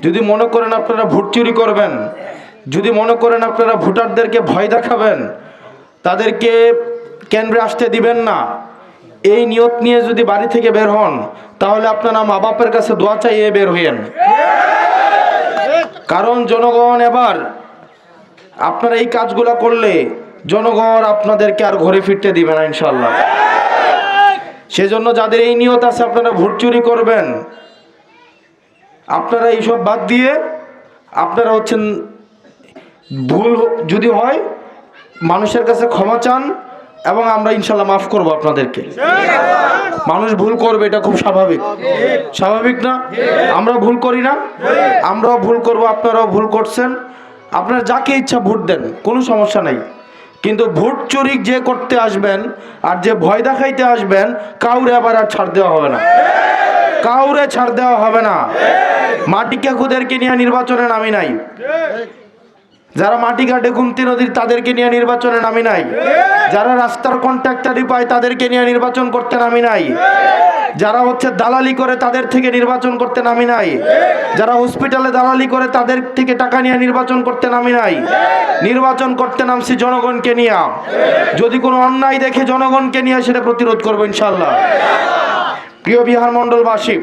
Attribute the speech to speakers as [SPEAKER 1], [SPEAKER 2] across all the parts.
[SPEAKER 1] যদি মনে করেন আপনারা ভোট চুরি করবেন, যদি মনে করেন আপনারা ভোটারদেরকে ভয় দেখাবেন, তাদেরকে কেন্দ্রে আসতে দিবেন না, এই নিয়ত নিয়ে যদি বাড়ি থেকে বের হন, তাহলে আপনারা মা বাপের কাছে দোয়া চাইয়ে বের হইয়েন। কারণ জনগণ এবার আপনারা এই কাজগুলো করলে জনগণ আপনাদেরকে আর ঘরে ফিরতে দিবে না ইনশাল্লাহ। সেজন্য যাদের এই নিয়ত আছে আপনারা ভোট চুরি করবেন, আপনারা এইসব বাদ দিয়ে আপনারা হচ্ছেন ভুল যদি হয় মানুষের কাছে ক্ষমা চান, এবং আমরা ইনশাল্লাহ মাফ করব আপনাদেরকে। মানুষ ভুল করবে, এটা খুব স্বাভাবিক, স্বাভাবিক না? আমরা ভুল করি না? আমরাও ভুল করব, আপনারাও ভুল করছেন। আপনার যাকে ইচ্ছা ভোট দেন, কোনো সমস্যা নাই, কিন্তু ভোট চুরি যে করতে আসবেন আর যে ভয় দেখাইতে আসবেন, কাউরে আবার আর ছাড় দেওয়া হবে না, কাউরে ছাড় দেওয়া হবে না। মাটি কাকুদেরকে নিয়ে নির্বাচনে নামি নাই, যারা মাটি কাটে গুমতি নদীর তাদেরকে নিয়ে নির্বাচনে নামি নাই, যারা রাস্তার কন্ট্রাক্টারি পায় তাদেরকে নিয়ে নির্বাচন করতে নামি নাই, যারা হচ্ছে দালালি করে তাদের থেকে নির্বাচন করতে নামি নাই, যারা হসপিটালে দালালি করে তাদের থেকে টাকা নিয়ে নির্বাচন করতে নামি নাই। নির্বাচন করতে নামছি জনগণকে নিয়ে। যদি কোনো অন্যায় দেখে জনগণকে নিয়ে সেটা প্রতিরোধ করবো ইনশাল্লাহ। প্রিয় বিহার মণ্ডলবাসী,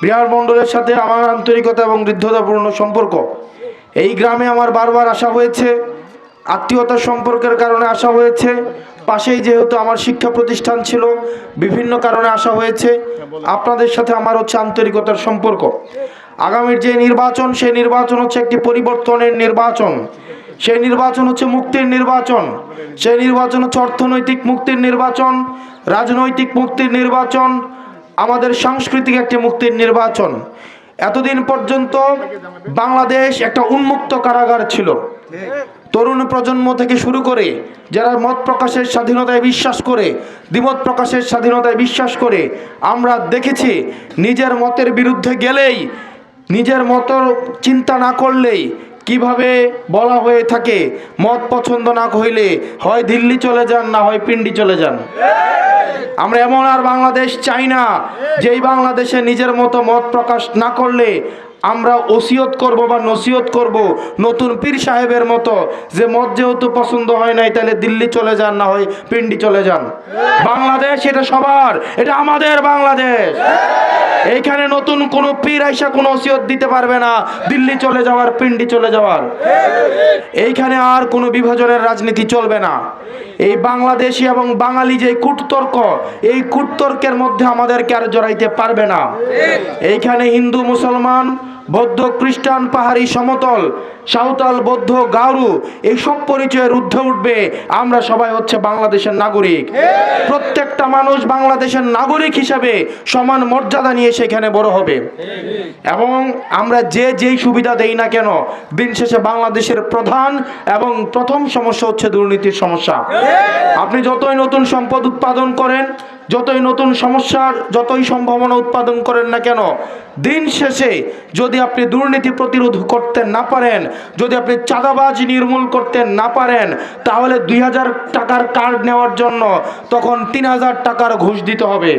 [SPEAKER 1] বিহার মণ্ডলের সাথে আমার আন্তরিকতা এবং হৃদ্যতাপূর্ণ সম্পর্ক। এই গ্রামে আমার বারবার আসা হয়েছে, আত্মীয়তার সম্পর্কের কারণে আসা হয়েছে, পাশেই যেহেতু আমার শিক্ষা প্রতিষ্ঠান ছিল, বিভিন্ন কারণে আসা হয়েছে। আপনাদের সাথে আমার হচ্ছে আন্তরিকতার সম্পর্ক। আগামীর যে নির্বাচন, সেই নির্বাচন হচ্ছে একটি পরিবর্তনের নির্বাচন, সেই নির্বাচন হচ্ছে মুক্তির নির্বাচন, সেই নির্বাচন হচ্ছে অর্থনৈতিক মুক্তির নির্বাচন, রাজনৈতিক মুক্তির নির্বাচন, আমাদের সাংস্কৃতিক একটি মুক্তির নির্বাচন। এতদিন পর্যন্ত বাংলাদেশ একটা উন্মুক্ত কারাগার ছিল। তরুণ প্রজন্ম থেকে শুরু করে যারা মত প্রকাশের স্বাধীনতায় বিশ্বাস করে, দ্বিমত প্রকাশের স্বাধীনতায় বিশ্বাস করে, আমরা দেখেছি নিজের মতের বিরুদ্ধে গেলেই, নিজের মত চিন্তা না করলেই কিভাবে বলা হয়ে থাকে, মত পছন্দ না হইলে হয় দিল্লি চলে যান, না হয় পিন্ডি চলে যান। আমরা এমন আর বাংলাদেশ চাই না যেই বাংলাদেশে নিজের মতো মত প্রকাশ না করলে আমরা ওসিয়ত করব বা নসিহত করব নতুন পীর সাহেবের মতো, যে মত যেহেতু পছন্দ হয় নাই তাহলে দিল্লি চলে যান, না হয় পিন্ডি চলে যান। বাংলাদেশ এটা সবার, এটা আমাদের বাংলাদেশ। এইখানে নতুন কোনো পীর আইসা কোনো ওসিয়ত দিতে পারবে না দিল্লি চলে যাওয়ার, পিন্ডি চলে যাওয়ার। এইখানে আর কোনো বিভাজনের রাজনীতি চলবে না। এই বাংলাদেশি এবং বাঙালি যে কূটতর্ক, এই কূটতর্কের মধ্যে আমাদেরকে আর জড়াইতে পারবে না। এইখানে হিন্দু মুসলমান, বৌদ্ধ খ্রিস্টান, পাহাড়ি সমতল, সাঁওতাল বৌদ্ধ গারু এইসব পরিচয়ের ঊর্ধ্বে উঠবে। আমরা সবাই হচ্ছে বাংলাদেশের নাগরিক। প্রত্যেকটা মানুষ বাংলাদেশের নাগরিক হিসাবে সমান মর্যাদা নিয়ে সেখানে বড় হবে। এবং আমরা যেই সুবিধা দেই না কেন, দিন শেষে বাংলাদেশের প্রধান এবং প্রথম সমস্যা হচ্ছে দুর্নীতির সমস্যা। আপনি যতই নতুন সম্পদ উৎপাদন করেন, যতই নতুন সমস্যার যতই সম্ভাবনা উৎপাদন করেন না কেন, দিন শেষে যদি আপনি দুর্নীতি প্রতিরোধ করতে না পারেন, যদি আপনি চাঁদাবাজি নির্মূল করতে না পারেন, তাহলে 2000 টাকার কার্ড নেওয়ার জন্য তখন 3000 টাকার ঘুষ দিতে হবে।